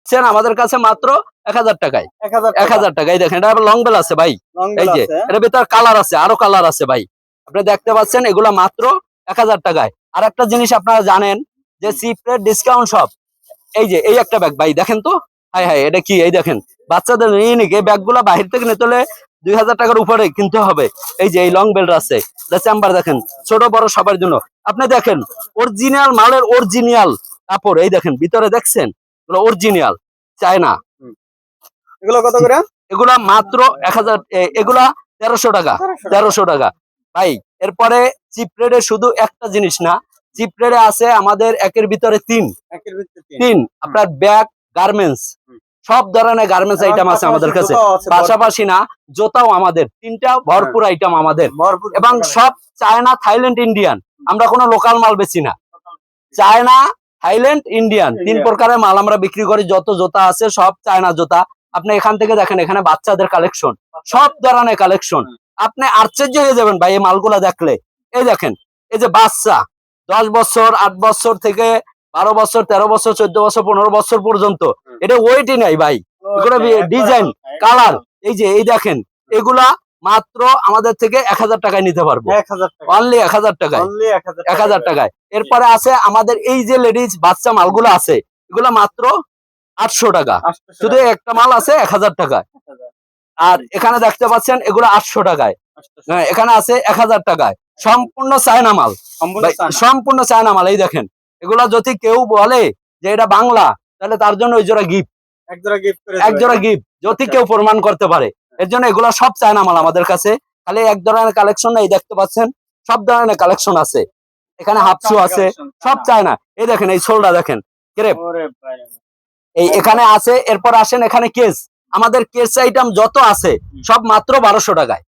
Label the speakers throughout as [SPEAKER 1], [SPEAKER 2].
[SPEAKER 1] আমাদের কাছে মাত্র 1000 টাকায়। 1000 টাকায় দেখেন, এটা লং বেল আছে ভাই। এই যে এর ভিতর কালার আছে, আরো কালার আছে ভাই, আপনি দেখতে পাচ্ছেন। এগুলা মাত্র 1000 টাকায়। আর একটা জিনিস আপনারা জানেন যে চিপ রেট ডিসকাউন্ট শপ, এই যে এই একটা ব্যাগ ভাই দেখেন তো, হাই হাই এটা কি, এই দেখেন বাচ্চাদের ইউনিক এই ব্যাগগুলা বাহির থেকে নিতে হলে 2000 টাকার উপরে কিনতে হবে। এই যে এই লং বেল্ট আছে, চেম্বার দেখেন, ছোট বড় সবার জন্য। আপনি দেখেন অরিজিনাল মালের অরিজিনাল কাপড়, এই দেখেন ভিতরে দেখছেন অরিজিনাল চায়না।
[SPEAKER 2] এগুলো কত করে?
[SPEAKER 1] এগুলা মাত্র 1000, এগুলা 1300 টাকা। 1300 টাকা ভাই। এরপরে চিপ রেটে শুধু একটা জিনিস না, চিপ রেটে আছে আমাদের একের ভিতরে তিন আপনার ব্যাগ, গার্মেন্টস, সব ধরনের গার্মেন্টস আইটেম আছে আমাদের কাছে। পাশাপাশি না, জুতাও আমাদের 3টা ভরপুর আইটেম আমাদের, এবং সব চায়না, থাইল্যান্ড, ইন্ডিয়ান। আমরা কোনো লোকাল মাল বেচি না, চায়না, থাইল্যান্ড, ইন্ডিয়ান 3 প্রকারের মাল আমরা বিক্রি করি। যত জুতা আছে সব চায়না জুতা। আপনি এখান থেকে দেখেন, এখানে বাচ্চাদের কালেকশন, সব ধরনের কালেকশন। আপনি আশ্চর্য হয়ে যাবেন ভাই এই মালগুলা দেখলে। এই দেখেন, এই যে বাচ্চা 10 বছর, 8 বছর থেকে 12 বছর, 13 বছর, 14 বছর, 15 বছর পর্যন্ত, এটা ওয়েটই নাই ভাই। এগুলো ডিজাইন, কালার, এই যে এই দেখেন, এগুলা মাত্র আমাদের থেকে 1000 টাকায় নিতে পারবো। অনলি 1000 টাকায়, 1000 টাকায়। এরপরে আছে আমাদের এই যে লেডিস বাচ্চা মালগুলো আছে, এগুলা মাত্র 800 টাকা। শুধু একটা মাল আছে 1000 টাকায়। আর এখানে দেখতে পাচ্ছেন এগুলো 800 টাকায়। এখানে আছে 1000 টাকায়। সম্পূর্ণ চায়না মাল, সম্পূর্ণ চায়না মাল। এই দেখেন, এগুলা যদি কেউ বলে যে এটা বাংলা, তাহলে তার জন্য ওই জোড়া গিফট, এক জোড়া গিফট যদি কেউ প্রমাণ করতে পারে। এর জন্য এগুলা সব চায়না মাল আমাদের কাছে। খালি এক ধরনের কালেকশন না, এই দেখতে পাচ্ছেন সব ধরনের কালেকশন আছে। এখানে হাফ শু আছে, সব চায়না। এই দেখেন, এই সোলটা দেখেন, ক্রেপ, এই এখানে আছে। এরপর আসেন এখানে কেস, আমাদের কেস আইটেম যত আছে সব মাত্র 1200 টাকায়।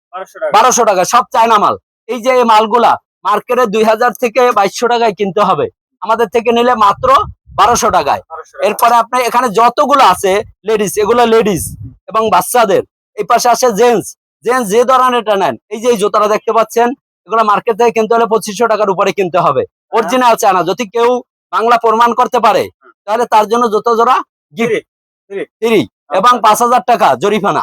[SPEAKER 1] 1200 টাকায় সব চায়না মাল। এই যে এই মালগুলা মার্কেটে 2000 থেকে 2200 টাকায় কিনতে হবে, আমাদের থেকে নিলে মাত্র 1200 টাকায়। এরপরে আপনি এখানে যতগুলো আছে লেডিস, এগুলো লেডিস এবং বাচ্চাদের। এই পাশে আসে জেন্টস, জেন্টস যে ধরনের এটা নেন, এই যে এই জুতাটা দেখতে পাচ্ছেন, এগুলো মার্কেট থেকে কিনতে হলে 2500 টাকার উপরে কিনতে হবে। Original China. যদি কেউ বাংলা প্রমাণ করতে পারে, তাহলে তার জন্য জুতো জোড়া গিফট ফ্রি, এবং 5000 টাকা জরিমানা।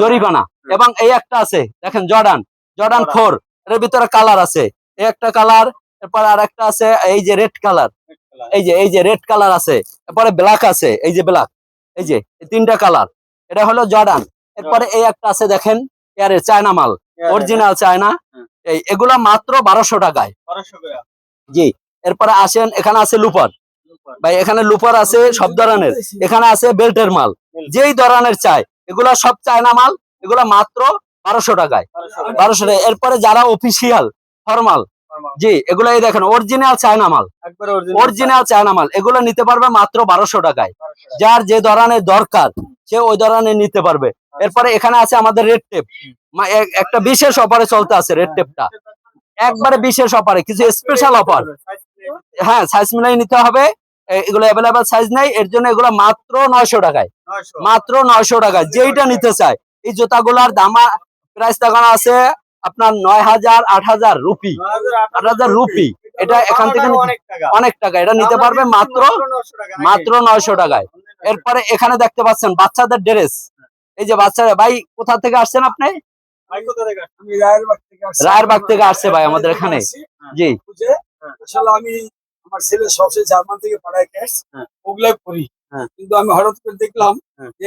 [SPEAKER 1] জরিমানা। এবং এই একটা আছে দেখেন, জর্ডান 4, এর ভিতরে কালার আছে, এই একটা কালার, এরপর আর একটা আছে এই যে রেড কালার, এই যে রেড কালার আছে, এরপরে ব্ল্যাক আছে, এই যে ব্ল্যাক, এই যে 3টা কালার, এটা হলো জর্ডান। এরপরে এই একটা আছে দেখেন, এয়ারের চায়না মাল, অরিজিনাল চায়না। এগুলা মাত্র 1200 টাকায়। জি। এরপরে আসেন, এখানে আছে লুপার ভাই, এখানে লুপার আছে সব ধরনের। এখানে আছে বেল্টের মাল, যেই ধরনের চাই, এগুলা সব চায়না মাল। এগুলা মাত্র 1200 টাকায়। 1200 টাকা। এরপরে যারা অফিসিয়াল ফরমাল, জি, এগুলো এই দেখেন অরিজিনাল চায়না মাল, অরিজিনাল চায়না মাল। এগুলো নিতে পারবে মাত্র 1200 টাকায়। যার যে ধরনের দরকার সে ওই ধরনের নিতে পারবে। এরপরে এখানে আছে আমাদের রেড টেপ, একটা বিশেষ অফারে চলতে আছে রেড টেপটা, একবারে বিশেষ অফারে, কিছু স্পেশাল অফার। হ্যাঁ, সাইজ মিলাই নিতে হবে, এগুলো অ্যাভেলেবল সাইজ নাই, এর জন্য এগুলো মাত্র 900 টাকায়। মাত্র 900 টাকায় যেইটা নিতে চায়। এই জুতাগুলার দাম প্রাইস দেখানো আছে আপনার 9000, 8000 রুপি, 8000 রুপি। এটা এখান থেকে অনেক টাকা, এটা নিতে পারবে মাত্র 900 টাকায়। এরপরে এখানে দেখতে পাচ্ছেন বাচ্চাদের ড্রেস, এই যে বাচ্চারা। ভাই কোথা থেকে আসছেন আপনি? রায়েরবাগ থেকে আসছে ভাই আমাদের এখানে। জি।
[SPEAKER 2] আমি আমার ছেলে সবচেয়ে জার্মান থেকে পাঠায় ক্যাশ, ওগুলাই করি। কিন্তু আমি হঠাৎ করে দেখলাম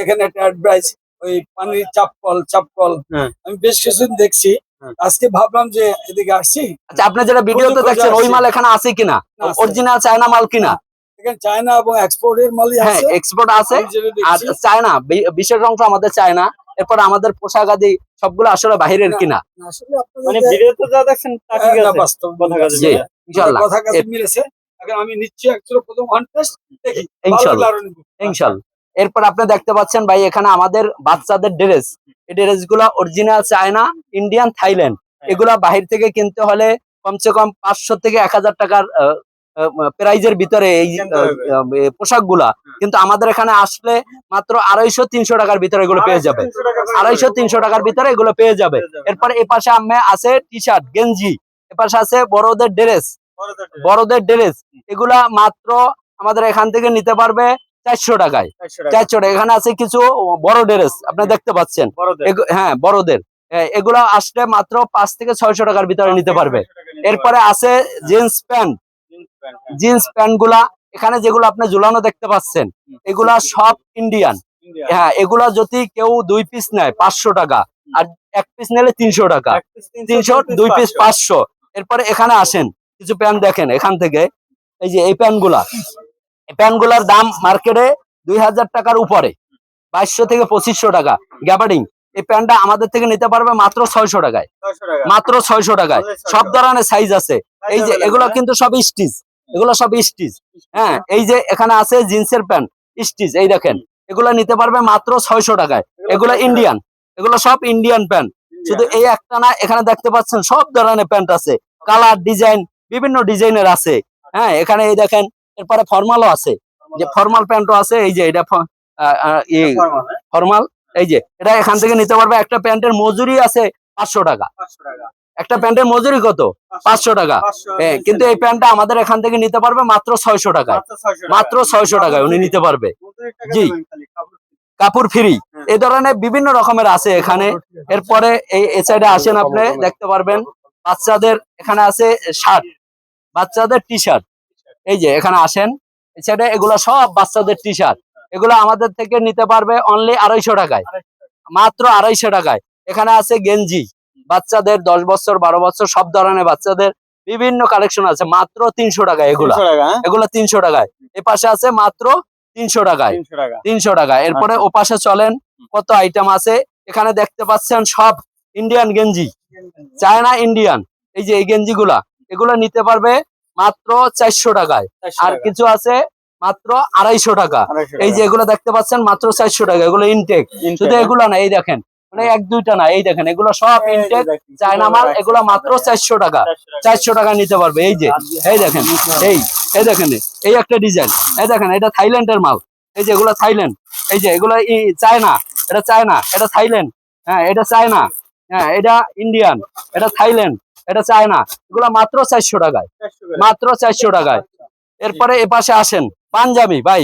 [SPEAKER 2] এখানে একটা অ্যাডভাইস, ওই পানির চাপকল আমি বেশ কিছুদিন দেখছি। আজকে ভাবলাম যে এদিকে আসছি।
[SPEAKER 1] আচ্ছা, আপনি যেটা ভিডিওতে দেখছেন ওই মাল এখানে আছে কিনা, অরিজিনাল চায়না মাল কিনা?
[SPEAKER 2] এখানে চায়না এবং এক্সপোর্টের মালই আছে।
[SPEAKER 1] হ্যাঁ, এক্সপোর্ট আছে, আর চায়না বিশেষ অংশ আমাদের চায়না। এরপর আমাদের পোশাক আদি সবগুলো আসলে বাহিরের কিনা।
[SPEAKER 2] আসলে মানে ভিডিওতে যা দেখছেন তা ঠিক আছে, বাস্তব কথা কাজে। জি, ইনশাআল্লাহ কথা কাজে মিলেছে। এখন আমি নিচ্ছি অ্যাকচুয়ালি প্রথম ওয়ান টেস্ট, দেখি ইনশাআল্লাহ
[SPEAKER 1] ইনশাআল্লাহ। এরপর আপনি দেখতে পাচ্ছেন ভাই, এখানে আমাদের বাচ্চাদের ড্রেস, এই ড্রেস গুলা অরিজিনাল চায়না, ইন্ডিয়ান, থাইল্যান্ড। এগুলা বাহির থেকে কিনতে হলে কমসে কম 500 থেকে 1000 টাকার প্রাইজের ভিতরে এই পোশাক গুলা। কিন্তু আমাদের এখানে আসলে মাত্র 250-300 টাকার ভিতরে এগুলো পেয়ে যাবে। 250-300 টাকার ভিতরে এগুলো পেয়ে যাবে। এরপরে এ পাশে আছে টি শার্ট, গেঞ্জি, এ পাশে আছে বড়দের ড্রেস, এগুলা মাত্র আমাদের এখান থেকে নিতে পারবে 400 টাকায়।
[SPEAKER 3] 400 টাকা
[SPEAKER 1] 400 টাকা। এখানে আছে কিছু বড় ড্রেস আপনি দেখতে পাচ্ছেন।
[SPEAKER 3] বড়দের
[SPEAKER 1] হ্যাঁ বড়দের, এগুলা আসলে মাত্র 5 থেকে 600 টাকার ভিতরে নিতে পারবে। এরপরে আছে জিন্স প্যান্ট। জিন্স প্যান্ট গুলা এখানে যেগুলো আপনি ঝুলানো দেখতে পাচ্ছেন, এগুলা সব ইন্ডিয়ান। হ্যাঁ, এগুলা যদি কেউ 2 পিস নেয় 500 টাকা, আর 1 পিস নিলে 300 টাকা। 300, 2 পিস 500। এরপরে এখানে আসেন, কিছু প্যান্ট দেখেন এখান থেকে, এই যে এই প্যান্ট গুলা, এই প্যান্ট গুলার দাম মার্কেটে 2000 টাকার উপরে, 2200 থেকে 2500 টাকা গ্যাবার্ডিং। এই প্যান্টটা আমাদের থেকে নিতে পারবে মাত্র 600 টাকায়,
[SPEAKER 3] 600 টাকা
[SPEAKER 1] মাত্র 600 টাকায়। সব ধরনের সাইজ আছে। এই যে এগুলো কিন্তু সব স্টিচ, এগুলো সব স্টিচ। হ্যাঁ, এই যে এখানে আছে জিন্সের প্যান্ট স্টিচ, এই দেখেন, এগুলো নিতে পারবে মাত্র 600 টাকায়। এগুলো ইন্ডিয়ান, এগুলো সব ইন্ডিয়ান প্যান্ট। শুধু এই একটা না, এখানে দেখতে পাচ্ছেন সব ধরনের প্যান্ট আছে, কালার ডিজাইন বিভিন্ন ডিজাইনের আছে। হ্যাঁ, এখানে এই দেখেন, এরপরে ফর্মালও আছে, যে ফর্মাল প্যান্টও আছে। এই যে এটা ফর্মাল, এই যে এটা এখান থেকে নিতে পারবে। একটা প্যান্টের মজুরি আছে 500 টাকা।
[SPEAKER 3] 500 টাকা
[SPEAKER 1] একটা প্যান্টের মজুরি কত? 500 টাকা। হ্যাঁ, কিন্তু এই প্যান্টটা আমাদের এখান থেকে নিতে পারবে মাত্র 600 টাকায়, মাত্র 600 টাকায় উনি নিতে পারবে। জি, কাপড় ফ্রি। এই ধরনের বিভিন্ন রকমের আছে এখানে। এরপরে এই সাইডে আসেন, আপনি দেখতে পারবেন বাচ্চাদের এখানে আছে শার্ট, বাচ্চাদের টি শার্ট। এই যে এখানে আসেন এই সাইডে, এগুলো সব বাচ্চাদের টি শার্ট। এগুলো আমাদের থেকে নিতে পারবে অনলি 250 টাকায়, মাত্র 250 টাকায়। এখানে আছে গেঞ্জি, বাচ্চাদের 10 বছর 12 বছর সব ধরনের বাচ্চাদের বিভিন্ন কালেকশন আছে, মাত্র 300 টাকায়। এগুলা
[SPEAKER 3] 300 টাকা
[SPEAKER 1] এগুলা 300 টাকায়। এ পাশে আছে মাত্র 300 টাকায়,
[SPEAKER 3] 300 টাকা
[SPEAKER 1] 300 টাকা। এরপরে ও পাশে চলেন, কত আইটেম আছে এখানে দেখতে পাচ্ছেন, সব ইন্ডিয়ান গেঞ্জি, চায়না ইন্ডিয়ান। এই যে এই গেঞ্জি গুলা, এগুলা নিতে পারবে মাত্র 400 টাকায়।
[SPEAKER 3] 400
[SPEAKER 1] আর
[SPEAKER 3] টাকা।
[SPEAKER 1] কিছু আছে মাত্র 250 টাকা।
[SPEAKER 3] 250
[SPEAKER 1] এই যে এগুলো দেখতে পাচ্ছেন মাত্র 400 টাকা। এগুলো ইনটেক, শুধু এগুলা না, এই দেখেন, মানে 1-2টা না, এই দেখেন, এগুলো সব ইনটেক চায়না মাল। এগুলো মাত্র 400 টাকা, 400 টাকা নিতে পারবে। এই যে এই দেখেন, এই দেখেন, এই একটা ডিজাইন, এই দেখেন, এটা থাইল্যান্ডের মাল। এই যে এগুলো থাইল্যান্ড, এই যে এগুলো চায়না, এটা চায়না, এটা থাইল্যান্ড। হ্যাঁ, এটা চায়না, হ্যাঁ এটা ইন্ডিয়ান, এটা থাইল্যান্ড, এটা চায়না। এগুলো মাত্র 400 টাকায়, মাত্র 400 টাকায়। এরপরে এ পাশে আসেন, পাঞ্জাবি ভাই,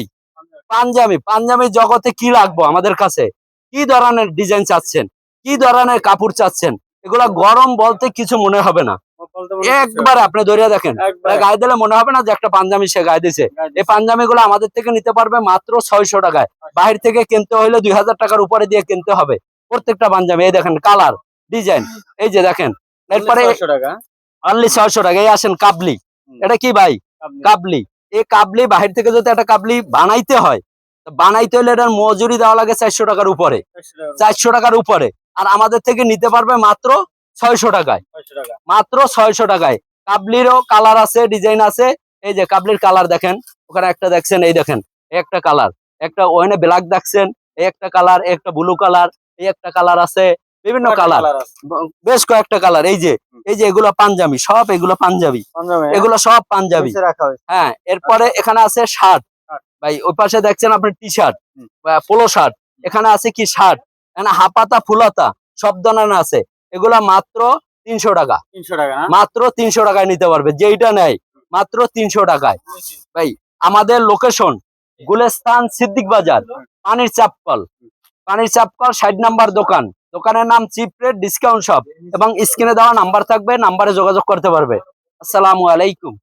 [SPEAKER 1] পাঞ্জাবি, পাঞ্জাবি জগতে কি লাগবো আমাদের কাছে, কি ধরনের ডিজাইন চাচ্ছেন, কি ধরনের কাপড় চাচ্ছেন, এগুলা গরম বলতে কিছু মনে হবে না। একবার আপনি ধরিয়া দেখেন, গায়ে দিলে মনে হবে না যে একটা পাঞ্জাবি সে গায়ে দিছে। এই পাঞ্জাবি গুলো আমাদের থেকে নিতে পারবে মাত্র 600 টাকায়। বাহির থেকে কিনতে হইলে 2000 টাকার উপরে দিয়ে কিনতে হবে প্রত্যেকটা পাঞ্জাবি। এই দেখেন কালার ডিজাইন, এই যে দেখেন। এরপরে
[SPEAKER 3] 600 টাকা
[SPEAKER 1] অনলি 600 টাকা। এই আসেন কাবলি, এটা কি ভাই? কাবলি। এই কাবলি বাহির থেকে যদি একটা কাবলি বানাইতে হয়, তো বানাইতে হলে এটার মজুরি দেওয়া লাগে 400 টাকার উপরে, 400 টাকার উপরে। আর আমাদের থেকে নিতে পারবে মাত্র 600 টাকায়,
[SPEAKER 3] 600 টাকা
[SPEAKER 1] মাত্র 600 টাকায়। কাবলিরও কালার আছে, ডিজাইন আছে। এই যে কাবলির কালার দেখেন, ওখানে একটা দেখছেন, এই দেখেন, এই একটা কালার, একটা ওখানে ব্ল্যাক দেখছেন, এই একটা কালার, একটা ব্লু কালার, এই একটা কালার আছে, বিভিন্ন কালার, বেশ কয়েকটা কালার। এই যে এগুলো পাঞ্জাবি, সব এগুলো পাঞ্জাবি, এগুলো সব পাঞ্জাবি।
[SPEAKER 3] রাখা হয়েছে।
[SPEAKER 1] হ্যাঁ, এরপরে এখানে আছে শার্ট ভাই, ওই পাশে দেখছেন আপনি টি শার্ট, পোলো শার্ট। এখানে আছে কি শার্ট, এখানে হাফাতা ফুলাতা সব ধরনের আছে। এগুলা মাত্র 300 টাকা,
[SPEAKER 3] 300 টাকা না?
[SPEAKER 1] মাত্র 300 টাকায় নিতে পারবে, যেইটা নেয় মাত্র 300 টাকায়। ভাই আমাদের লোকেশন গুলিস্তান সিদ্দিক বাজার, পানির চাপকল, পানির চাপকল 60 নাম্বার দোকান। দোকানের নাম চিপ রেট ডিসকাউন্ট শপ, এবং স্ক্রিনে দেওয়া নাম্বার থাকবে, নাম্বারে যোগাযোগ করতে পারবে। আসসালামু আলাইকুম।